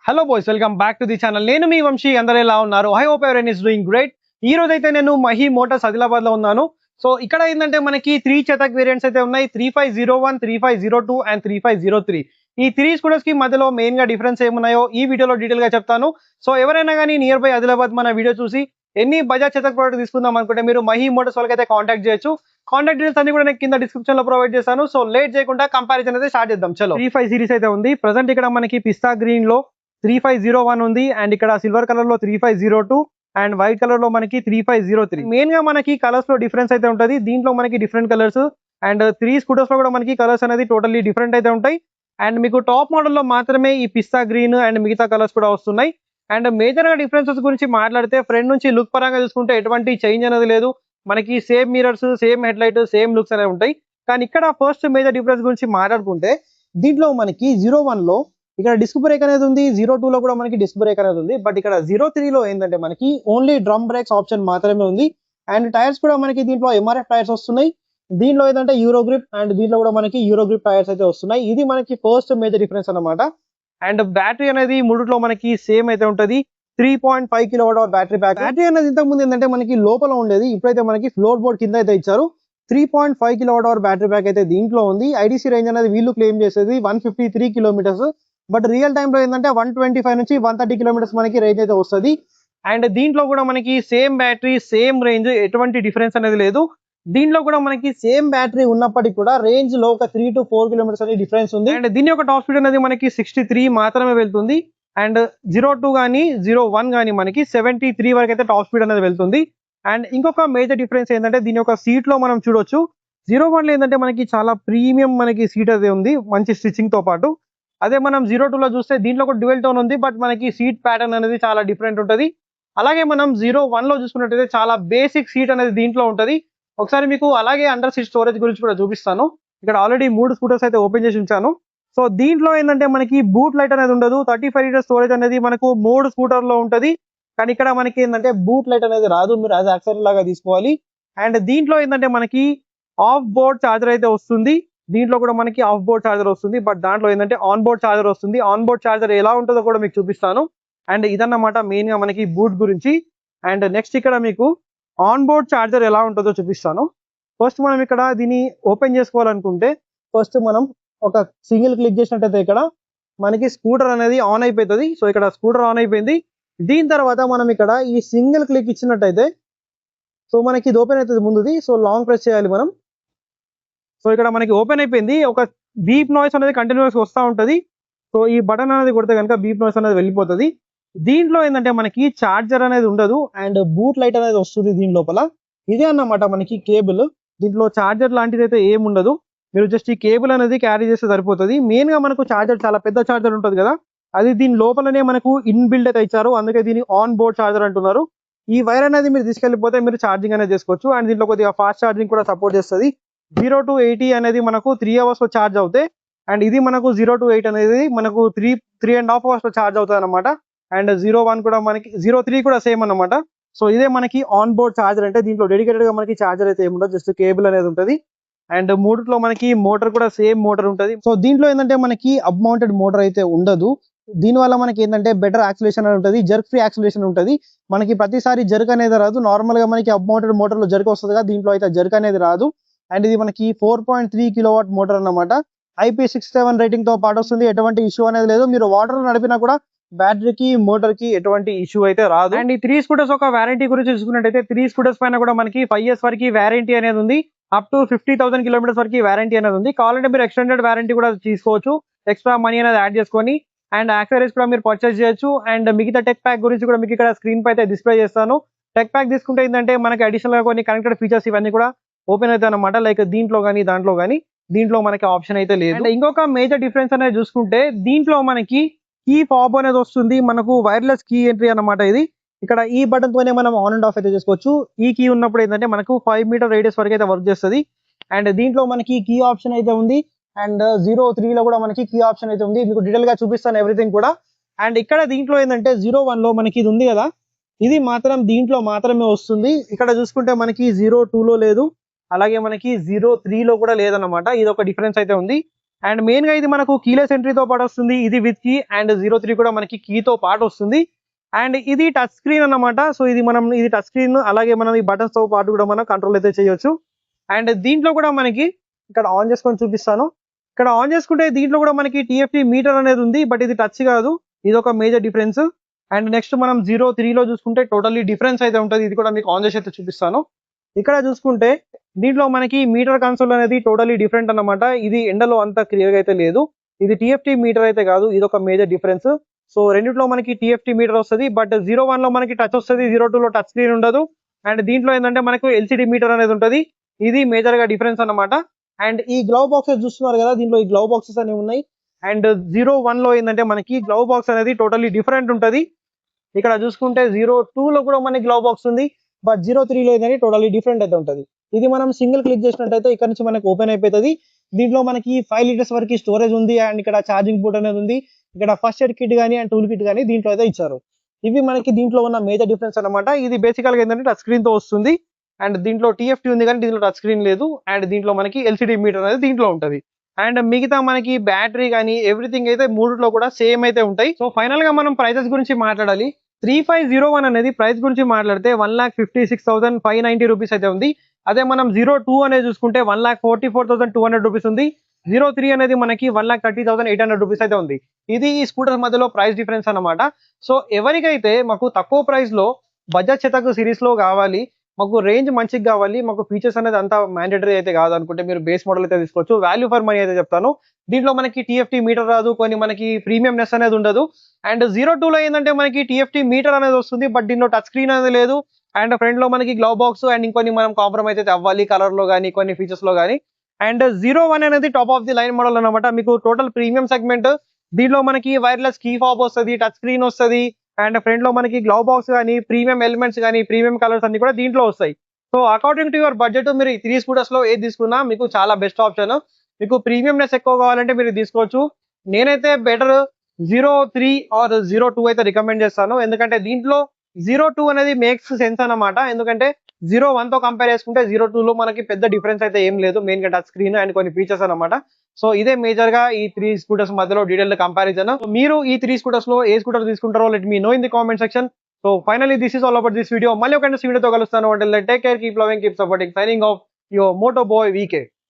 Hello boys, welcome back to the channel. నేను మీ వంశీ. అందరూ ఎలా ఉన్నారు? I hope everyone is doing great. ఈ రోజు అయితే నేను మహీ మోటార్స్ ఆదిలాబాద్ లో ఉన్నాను. సో ఇక్కడ ఏంటంటే మనకి 3 చతక్ వేరియంట్స్ అయితే ఉన్నాయి. 3501, 3502 అండ్ 3503. ఈ 3 స్కూటర్స్ కి మధ్యలో మెయిన్ గా డిఫరెన్స్ ఏమున్నాయో ఈ వీడియోలో డీటెయిల్ గా చెప్తాను. సో ఎవరైనా కానీ నియర్ బై ఆదిలాబాద్ మన వీడియో చూసి ఎన్ని బజాజ్ చతక్ ప్రోడక్ట్ తీసుకుందాం అనుకుంటే మీరు మహీ మోటార్స్ వాళ్ళకి అయితే కాంటాక్ట్ చేయొచ్చు. కాంటాక్ట్ డీటెయిల్స్ అన్ని కూడా నేను కింద డిస్క్రిప్షన్ లో ప్రొవైడ్ చేశాను. సో లేట్ చేయకుండా కంపారిజన్ అయితే స్టార్ట్ చేద్దాం. చలో 35 సిరీస్ అయితే ఉంది. ప్రెసెంట్ ఇక్కడ మనకి పిస్తా గ్రీన్ లో 3501 ఉంది అండ్ ఇక్కడ సిల్వర్ కలర్ లో 3502 అండ్ వైట్ కలర్ లో మనకి 3503. మెయిన్ గా మనకి కలర్స్ లో డిఫరెన్స్ అయితే ఉంటది. దీంట్లో మనకి డిఫరెంట్ కలర్స్ అండ్ 3 స్కూటర్స్ లో కూడా మనకి కలర్స్ అనేది టోటల్లీ డిఫరెంట్ అయితే ఉంటాయి. అండ్ మీకు టాప్ మోడల్ లో మాత్రమే ఈ పిస్తా గ్రీన్ అండ్ మిగతా కలర్స్ కూడా వస్తున్నాయి. అండ్ మేజర్ గా డిఫరెన్సెస్ గురించి మాట్లాడితే ఫ్రంట్ నుంచి లుక్ పరంగా చూసుకుంటే ఎటువంటి చేంజ్ అనేది లేదు. మనకి same mirrors, same head light, same looks అనేవి ఉంటాయి. కానీ ఇక్కడ ఫస్ట్ మేజర్ డిఫరెన్స్ గురించి మాట్లాడుకుంటే దీంట్లో మనకి 01 లో ఇక్కడ డిస్క్ బ్రేక్ అనేది ఉంది. 02 లో కూడా మనకి డిస్క్ బ్రేక్ అనేది ఉంది. బట్ ఇక్కడ 03 లో ఏంటంటే మనకి ఓన్లీ డ్రమ్ బ్రేక్స్ ఆప్షన్ మాత్రమే ఉంది. అండ్ టైర్స్ కూడా మనకి దీంట్లో ఎంఆర్ఎఫ్ టైర్స్ వస్తున్నాయి. దీంట్లో ఏంటంటే యూరో గ్రిప్ అండ్ దీంట్లో కూడా మనకి యూరో గ్రిప్ టైర్స్ అయితే వస్తున్నాయి. ఇది మనకి ఫస్ట్ మేజర్ డిఫరెన్స్ అన్నమాట. అండ్ బ్యాటరీ అనేది మూడిట్లో మనకి సేమ్ అయితే ఉంటది. 3.5 kWh బ్యాటరీ ప్యాక్. బ్యాటరీ అనేది ఇంతకు ముందు ఏంటంటే మనకి లోపల ఉండేది, ఇప్పుడైతే మనకి ఫ్లోర్ బోర్డ్ కింద అయితే ఇచ్చారు. 3.5 kWh బ్యాటరీ ప్యాక్ అయితే దీంట్లో ఉంది. ఐడిసి రేంజ్ అనేది వీళ్ళు క్లెయిమ్ చేసేది 153 కిలోమీటర్స్. బట్ రియల్ టైమ్ లో ఏంటంటే 125 నుంచి 130 కిలోమీటర్స్ మనకి రేంజ్ అయితే వస్తుంది. అండ్ దీంట్లో కూడా మనకి సేమ్ బ్యాటరీ, సేమ్ రేంజ్, ఎటువంటి డిఫరెన్స్ అనేది లేదు. దీంట్లో కూడా మనకి సేమ్ బ్యాటరీ ఉన్నప్పటికీ కూడా రేంజ్ లో ఒక 3 to 4 కిలోమీటర్స్ అనేది డిఫరెన్స్ ఉంది. అండ్ దీని యొక్క టాప్ స్పీడ్ అనేది మనకి 63 మాత్రమే వెళ్తుంది. అండ్ 02 కానీ 01 కానీ మనకి 73 వరకు అయితే టాప్ స్పీడ్ అనేది వెళ్తుంది. అండ్ ఇంకొక మేజర్ డిఫరెన్స్ ఏంటంటే దీని యొక్క సీట్ లో మనం చూడొచ్చు. 01 లో ఏంటంటే మనకి చాలా ప్రీమియం మనకి సీట్ అయితే ఉంది, మంచి స్టిచ్చింగ్ తో పాటు. అదే మనం 02 లో చూస్తే దీంట్లో కూడా డ్యూయల్ టోన్ ఉంది, బట్ మనకి సీట్ ప్యాటర్న్ అనేది చాలా డిఫరెంట్ ఉంటుంది. అలాగే మనం 01 లో చూసుకున్నట్టయితే చాలా బేసిక్ సీట్ అనేది దీంట్లో ఉంటుంది. ఒకసారి మీకు అలాగే అండర్ సీట్ స్టోరేజ్ గురించి కూడా చూపిస్తాను. ఇక్కడ ఆల్రెడీ 3 స్కూటర్స్ అయితే ఓపెన్ చేసి ఉంచాను. సో దీంట్లో ఏంటంటే మనకి బూట్ లైట్ అనేది ఉండదు. 35 లీటర్ స్టోరేజ్ అనేది మనకు 3 స్కూటర్ లో ఉంటది. కానీ ఇక్కడ మనకి ఏంటంటే బూట్ లైట్ అనేది రాదు, మీరు యాజ్ యాక్సెసరీ లాగా తీసుకోవాలి. అండ్ దీంట్లో ఏంటంటే మనకి ఆఫ్ బోర్డ్ చార్జర్ అయితే వస్తుంది. దీంట్లో కూడా మనకి ఆఫ్ బోర్డ్ చార్జర్ వస్తుంది, బట్ దాంట్లో ఏంటంటే ఆన్ బోర్డ్ చార్జర్ వస్తుంది. ఆన్ బోర్డ్ చార్జర్ ఎలా ఉంటుందో కూడా మీకు చూపిస్తాను. అండ్ ఇదన్నమాట మెయిన్ గా మనకి బూట్ గురించి. అండ్ నెక్స్ట్ ఇక్కడ మీకు ఆన్ బోర్డ్ చార్జర్ ఎలా ఉంటుందో చూపిస్తాను. ఫస్ట్ మనం ఇక్కడ దీన్ని ఓపెన్ చేసుకోవాలనుకుంటే ఫస్ట్ మనం ఒక సింగిల్ క్లిక్ చేసినట్టయితే ఇక్కడ మనకి స్కూటర్ అనేది ఆన్ అయిపోతుంది. సో ఇక్కడ స్కూటర్ ఆన్ అయిపోయింది. దీని తర్వాత మనం ఇక్కడ ఈ సింగిల్ క్లిక్ ఇచ్చినట్టయితే సో మనకి ఇది ఓపెన్ అవుతుంది ముందుది. సో లాంగ్ ప్రెస్ చేయాలి మనం. సో ఇక్కడ మనకి ఓపెన్ అయిపోయింది. ఒక బీప్ నాయిస్ అనేది కంటిన్యూస్ వస్తూ ఉంటుంది. సో ఈ బటన్ అనేది కొడితే కనుక బీప్ నాయిస్ అనేది వెళ్ళిపోతుంది. దీంట్లో ఏంటంటే మనకి చార్జర్ అనేది ఉండదు అండ్ బూట్ లైట్ అనేది వస్తుంది దీని లోపల. ఇదే అన్నమాట మనకి కేబుల్. దీంట్లో చార్జర్ లాంటిది అయితే ఏమి ఉండదు. మీరు జస్ట్ ఈ కేబుల్ అనేది క్యారీ చేస్తే సరిపోతుంది. మెయిన్ గా మనకు చార్జర్ చాలా పెద్ద చార్జర్ ఉంటుంది కదా, అది దీని లోపలనే మనకు ఇన్ బిల్డ్ అయితే ఇచ్చారు. అందుకే దీన్ని ఆన్ బోర్డ్ చార్జర్ అంటున్నారు. ఈ వైర్ అనేది మీరు తీసుకెళ్లిపోతే మీరు ఛార్జింగ్ అనేది చేసుకోవచ్చు. అండ్ దీంట్లో కొద్దిగా ఫాస్ట్ ఛార్జింగ్ కూడా సపోర్ట్ చేస్తుంది. 0 to 80 అనేది మనకు 3 hours లో ఛార్జ్ అవుతాయి. అండ్ ఇది మనకు 0 to 8 అనేది మనకు 3.5 hours లో ఛార్జ్ అవుతుంది అనమాట. అండ్ 01 కూడా మనకి 03 కూడా సేమ్ అన్నమాట. సో ఇదే మనకి ఆన్ బోర్డ్ ఛార్జర్. అంటే దీంట్లో డెడికేటెడ్ గా మనకి ఛార్జర్ అయితే ఏముండదు, జస్ట్ కేబుల్ అనేది ఉంటుంది. అండ్ మూడిట్లో మనకి మోటార్ కూడా సేమ్ మోటార్ ఉంటుంది. సో దీంట్లో ఏంటంటే మనకి అప్ మౌంటెడ్ మోటార్ అయితే ఉండదు. దీనివల్ల మనకి ఏంటంటే బెటర్ యాక్సిలేషన్ అనేది ఉంటుంది, జర్క్ ఫ్రీ యాక్సిలేషన్ ఉంటుంది. మనకి ప్రతిసారి జర్క్ అనేది రాదు. నార్మల్ గా మనకి అప్ మౌంటెడ్ మోటార్ లో జర్క్ వస్తుంది కదా, దీంట్లో అయితే జర్క్ అనేది రాదు. అండ్ ఇది మనకి 4.3 కిలోవాట్ మోటార్ అన్నమాట. IP67 రేటింగ్ తో పాటు వస్తుంది. ఎటువంటి ఇష్యూ అనేది లేదు. మీరు వాటర్ నడిపినా కూడా బ్యాటరీకి, మోటార్ కి ఎటువంటి ఇష్యూ అయితే రాదు. అండ్ ఈ 3 స్కూటర్స్ ఒక వారంటీ గురించి చూసుకున్నట్టయితే 3 స్కూటర్స్ పైన కూడా మనకి 5 years వరకు వారంటీ అనేది ఉంది. అప్ టు 50,000 కిలోమీటర్స్ వరకు వారంటీ అనేది ఉంది. కావాలంటే మీరు ఎక్స్టెండెడ్ వారంటీ కూడా తీసుకోవచ్చు, ఎక్స్ట్రా మనీ అనేది యాడ్ చేసుకొని. అండ్ యాక్సెసరీస్ కూడా మీరు పర్చేస్ చేయొచ్చు. అండ్ మిగతా టెక్ ప్యాక్ గురించి కూడా మీకు ఇక్కడ స్క్రీన్ పై అయితే డిస్ప్లే చేస్తాను. టెక్ ప్యాక్ తీసుకుంటే ఏంటంటే మనకి అడిషనల్ గా కొన్ని కనెక్టెడ్ ఫీచర్స్ ఇవన్నీ కూడా ఓపెన్ అవుతాయి అనమాట. లైక్ దీంట్లో కానీ దాంట్లో కానీ, దీంట్లో మనకి ఆప్షన్ అయితే లేదు. అండ్ ఇంకొక మేజర్ డిఫరెన్స్ అనేది చూసుకుంటే దీంట్లో మనకి కీ ఫాబ్ అనేది వస్తుంది. మనకు వైర్లెస్ కీ ఎంట్రీ అన్నమాట ఇది. ఇక్కడ ఈ బటన్ తోనే మనం ఆన్ అండ్ ఆఫ్ అయితే చేసుకోవచ్చు. ఈ కీ ఉన్నప్పుడు ఏంటంటే మనకు 5 మీటర్ రేడియస్ వరకు అయితే వర్క్ చేస్తుంది. అండ్ దీంట్లో మనకి కీ ఆప్షన్ అయితే ఉంది. అండ్ 03 లో కూడా మనకి కీ ఆప్షన్ అయితే ఉంది. మీకు డీటెయిల్ గా చూపిస్తాను ఎవ్రీథింగ్ కూడా. అండ్ ఇక్కడ దీంట్లో ఏంటంటే 01 లో మనకి ఇది ఉంది కదా, ఇది మాత్రం దీంట్లో మాత్రమే వస్తుంది. ఇక్కడ చూసుకుంటే మనకి 02 లో లేదు, అలాగే మనకి 03 లో కూడా లేదన్నమాట. ఇది ఒక డిఫరెన్స్ అయితే ఉంది. అండ్ మెయిన్ గా ఇది మనకు కీలెస్ ఎంట్రీతో పాటు వస్తుంది, ఇది విత్ కీ, అండ్ 03 కూడా మనకి కీతో పాటు వస్తుంది. అండ్ ఇది టచ్ స్క్రీన్ అన్నమాట. సో ఇది టచ్ స్క్రీన్, అలాగే మనం ఈ బటన్స్ తో పాటు కూడా మనం కంట్రోల్ అయితే చేయొచ్చు. అండ్ దీంట్లో కూడా మనకి ఇక్కడ ఆన్ చేసుకొని చూపిస్తాను. ఇక్కడ ఆన్ చేసుకుంటే దీంట్లో కూడా మనకి TFT మీటర్ అనేది ఉంది, బట్ ఇది టచ్ కాదు, ఇది ఒక మేజర్ డిఫరెన్స్. అండ్ నెక్స్ట్ మనం 03 లో చూసుకుంటే టోటల్లీ డిఫరెన్స్ అయితే ఉంటుంది. ఇది కూడా మీకు ఆన్ చేసి అయితే చూపిస్తాను. ఇక్కడ చూసుకుంటే దీంట్లో మనకి మీటర్ కన్సోల్ అనేది టోటల్లీ డిఫరెంట్ అన్నమాట. ఇది ఎండలో అంత క్లియర్ గా అయితే లేదు, ఇది TFT మీటర్ అయితే కాదు, ఇది ఒక మేజర్ డిఫరెన్స్. సో రెండిట్లో మనకి TFT మీటర్ వస్తుంది, బట్ 01 లో మనకి టచ్ వస్తుంది, 02 లో టచ్ స్క్రీన్ ఉండదు. అండ్ దీంట్లో ఏంటంటే మనకు LCD మీటర్ అనేది ఉంటుంది, ఇది మేజర్ గా డిఫరెన్స్ అన్నమాట. అండ్ ఈ గ్లవ్ బాక్సెస్ చూస్తున్నారు కదా, దీంట్లో ఈ గ్లవ్ బాక్సెస్ అనేవి ఉన్నాయి. అండ్ 01 లో ఏంటంటే మనకి గ్లవ్ బాక్స్ అనేది టోటల్లీ డిఫరెంట్ ఉంటుంది. ఇక్కడ చూసుకుంటే 02 లో కూడా మనకి గ్లవ్ బాక్స్ ఉంది, బట్ 03 లో ఏంటంటే టోటల్లీ డిఫరెంట్ అయితే ఉంటుంది. ఇది మనం సింగిల్ క్లిక్ చేసినట్టయితే ఇక్కడ నుంచి మనకి ఓపెన్ అయిపోతుంది. దీంట్లో మనకి 5 లీటర్స్ వరకు స్టోరేజ్ ఉంది, అండ్ ఇక్కడ ఛార్జింగ్ పోర్ట్ అనేది ఉంది. ఇక్కడ ఫస్ట్ ఎయిడ్ కిట్ కానీ అండ్ టూల్ కిట్ కానీ దీంట్లో అయితే ఇచ్చారు. ఇవి మనకి దీంట్లో ఉన్న మేజర్ డిఫరెన్స్ అన్నమాట. ఇది బేసికల్ గా ఏంటంటే టచ్ స్క్రీన్ తో వస్తుంది, అండ్ దీంట్లో TFT ఉంది కానీ దీంట్లో టచ్ స్క్రీన్ లేదు. అండ్ దీంట్లో మనకి LCD మీటర్ అనేది దీంట్లో ఉంటది. అండ్ మిగతా మనకి బ్యాటరీ కానీ ఎవ్రీథింగ్ అయితే మూడిట్లో కూడా సేమ్ అయితే ఉంటాయి. సో ఫైనల్ గా మనం ప్రైజెస్ గురించి మాట్లాడాలి. 3501 అనేది ప్రైస్ గురించి మాట్లాడితే 1,56,590 రూపీస్ అయితే ఉంది. అదే మనం 02 అనేది చూసుకుంటే 1,44,200 రూపీస్ ఉంది. 03 అనేది మనకి 1,30,800 రూపీస్ అయితే ఉంది. ఇది ఈ స్కూటర్ మధ్యలో ప్రైస్ డిఫరెన్స్ అన్నమాట. సో ఎవరికైతే మాకు తక్కువ ప్రైస్ లో బజాజ్ చేతక్ సిరీస్ లో కావాలి, మాకు రేంజ్ మంచిగా కావాలి, మాకు ఫీచర్స్ అనేది అంత మ్యాండేటరీ అయితే కాదు అనుకుంటే మీరు బేస్ మోడల్ అయితే తీసుకోవచ్చు. వాల్యూ ఫర్ మనీ అయితే చెప్తాను. దీంట్లో మనకి TFT మీటర్ రాదు, కొన్ని మనకి ప్రీమియంనెస్ అనేది ఉండదు. అండ్ 02 లో ఏంటంటే మనకి TFT మీటర్ అనేది వస్తుంది, బట్ దీంట్లో టచ్ స్క్రీన్ అనేది లేదు. అండ్ ఫ్రంట్ లో మనకి గ్లవ్ బాక్స్ అండ్ ఇంకొన్ని మనం కాంప్రమైజ్ అయితే అవ్వాలి కలర్ లో కానీ కొన్ని ఫీచర్స్ లో కానీ. అండ్ 01 అనేది top of the line model అన్నమాట, మీకు టోటల్ ప్రీమియం సెగ్మెంట్. దీంట్లో మనకి వైర్లెస్ కీ ఫాబ్ వస్తుంది, టచ్ స్క్రీన్ వస్తుంది, అండ్ ఫ్రంట్ లో మనకి గ్లవ్ బాక్స్ కానీ ప్రీమియం ఎలిమెంట్స్ కానీ ప్రీమియం కలర్స్ అన్ని కూడా దీంట్లో వస్తాయి. So according to your budget మీరు ఈ 3 స్కూటర్స్ లో ఏది తీసుకున్నా మీకు చాలా బెస్ట్ ఆప్షన్. మీకు ప్రీమియంనెస్ ఎక్కువ కావాలంటే మీరు తీసుకోవచ్చు. నేనైతే బెటర్ 03 ఆర్ 02 అయితే రికమెండ్ చేస్తాను, ఎందుకంటే దీంట్లో 02 అనేది మేక్స్ సెన్స్ అన్నమాట. ఎందుకంటే 01 తో కంపేర్ చేసుకుంటే 02 లో మనకి పెద్ద డిఫరెన్స్ అయితే ఏం లేదు, మెయిన్ గా టచ్ స్క్రీన్ అండ్ కొన్ని ఫీచర్స్ అన్నమాట. సో ఇదే మేజర్ గా ఈ 3 స్కూటర్స్ మధ్యలో డీటెయిల్ కంపారిజన్. మీరు ఈ 3 స్కూటర్స్ లో ఏ స్కూటర్ తీసుకుంటారో let me know in the comment section. So finally this is all about this video. మళ్ళీ ఒక వీడియోతో కలుస్తాను. Take care, keep loving, keep supporting. Signing off your moto boy VK.